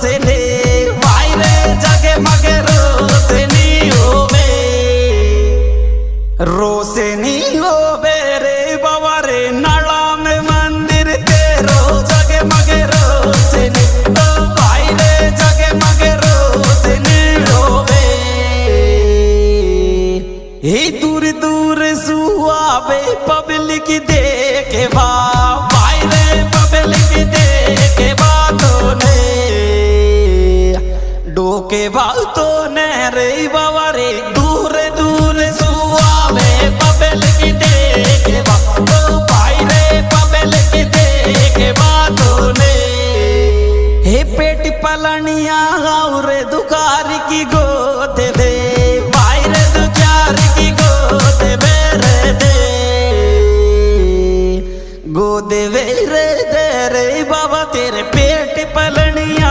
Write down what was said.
रोशनी वायरे जगे मगे रोशनी होवे रोशनी होवे रे बाबा रे नाला में मंदिर तेरो जगे मगे रोशनी ओ वायरे जगे मगे रोशनी होवे हे दूर दूर सुआवे पब्लिक देखे बा वायरे पब्लिक देखे बातों ने डोके बातों ने रे बाबा रे दूर दूर सुआवे पब्लिक देखे बा ओ वायरे पब्लिक देखे बातों ने हे पेट पलनिया और दुकार की गोद दे वायरे दुचार की गोद मेरे दे गोद वेरे दे रे बाबा तेरे पेट पलनिया